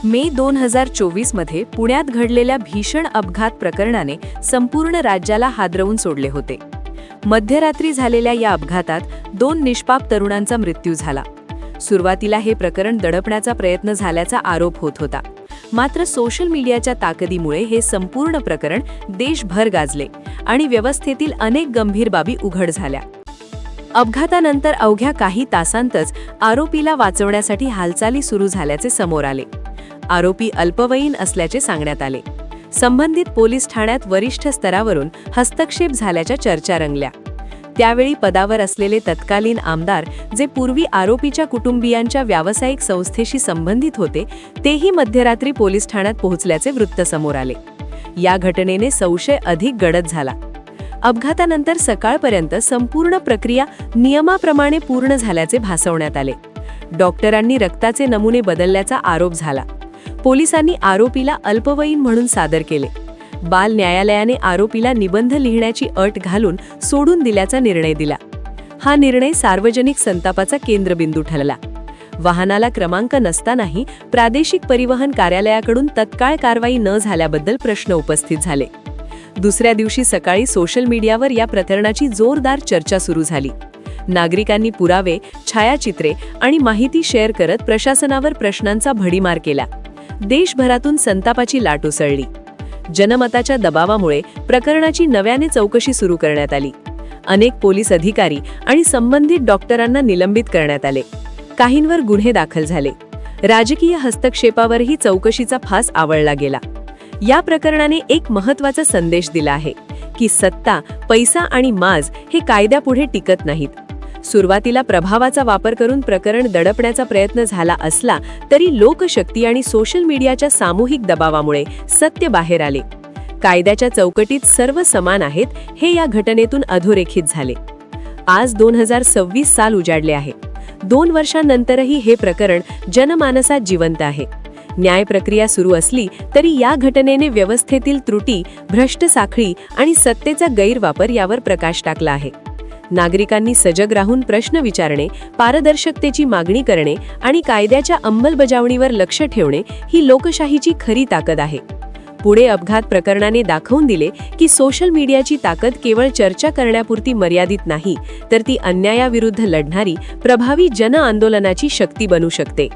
मे 2024 मध्ये पुण्यात घडलेल्या भीषण अपघात प्रकरणाने संपूर्ण राज्याला हादरवून सोडले होते. मध्यरात्री झालेल्या या अपघातात 2 निष्पाप तरुणांचा मृत्यू झाला. सुरुवातीला हे प्रकरण दडपण्याचा प्रयत्न झाल्याचा आरोप होत होता. मात्र सोशल मीडियाच्या ताकदीमुळे हे संपूर्ण प्रकरण देशभर गाजले आणि व्यवस्थेतील अनेक गंभीर बाबी उघड झाल्या. अपघातानंतर अवघ्या काही तासांतच आरोपीला वाचवण्यासाठी हालचाली सुरू झाल्याचे समोर आले. आरोपी अल्पवयीन असल्याचे सांगण्यात आले. संबंधित पोलीस ठाण्यात वरिष्ठ स्तरावरून हस्तक्षेप झाल्याच्या चर्चा रंगल्या. त्यावेळी पदावर असलेले तत्कालीन आमदार, जे पूर्वी आरोपीच्या कुटुंबियांच्या व्यावसायिक संस्थेशी संबंधित होते, तेही मध्यरात्री पोलीस ठाण्यात पोहोचल्याचे वृत्त समोर आले. या घटनेने संशय अधिक गडद झाला. अपघातानंतर सकाळपर्यंत संपूर्ण प्रक्रिया नियमाप्रमाणे पूर्ण झाल्याचे भासवण्यात आले. डॉक्टरांनी रक्ताचे नमुने बदलल्याचा आरोप झाला. पोलिसांनी आरोपीला अल्पवयीन म्हणून सादर केले. बाल न्यायालयाने आरोपीला निबंध लिहिण्याची अट घालून सोडून दिल्याचा निर्णय दिला. हा निर्णय सार्वजनिक संतापाचा केंद्रबिंदू ठरला. वाहनाला क्रमांक नसतानाही प्रादेशिक परिवहन कार्यालयाकडून तत्काळ कारवाई न झाल्याबद्दल प्रश्न उपस्थित झाले. दुसऱ्या दिवशी सकाळी सोशल मीडियावर या प्रकरणाची जोरदार चर्चा सुरू झाली. नागरिकांनी पुरावे, छायाचित्रे आणि माहिती शेअर करत प्रशासनावर प्रश्नांचा भडीमार केला. देशभरातून संतापाची लाट उसळली. जनमताच्या दबावामुळे प्रकरणाची नव्याने चौकशी सुरू करण्यात आली. अनेक पोलीस अधिकारी आणि संबंधित डॉक्टरांना निलंबित करण्यात आले. काहींवर गुन्हे दाखल झाले. राजकीय हस्तक्षेपावरही चौकशीचा फास आवळला गेला. या प्रकरणाने एक महत्त्वाचा संदेश दिला आहे की सत्ता, पैसा आणि माज हे कायद्यापुढे टिकत नाहीत. सुरुवातीला प्रभावाचा वापर करून प्रकरण दडपण्याचा प्रयत्न झाला असला तरी लोकशक्ती आणि सोशल मीडियाच्या सामूहिक दबावामुळे सत्य बाहेर आले. कायद्याच्या चौकटीत सर्व समान आहेत हे या घटनेतून अधोरेखित झाले. आज 2026 साल उजाडले आहे. 2 वर्षांनंतरही हे प्रकरण जनमानसात जिवंत आहे. न्याय प्रक्रिया सुरू असली तरी या घटनेने व्यवस्थेतील त्रुटी, भ्रष्ट साखळी आणि सत्तेचा गैरवापर यावर प्रकाश टाकला आहे. नागरिकांनी सजग राहून प्रश्न विचारणे, पारदर्शकतेची मागणी करणे आणि कायद्याच्या अंमलबजावणीवर लक्ष ठेवणे ही लोकशाहीची खरी ताकद आहे. पुढे अपघात प्रकरणाने दाखवून दिले की सोशल मीडियाची ताकद केवळ चर्चा करण्यापुरती मर्यादित नाही, तर ती अन्यायाविरुद्ध लढणारी प्रभावी जन आंदोलनाची शक्ती बनू शकते.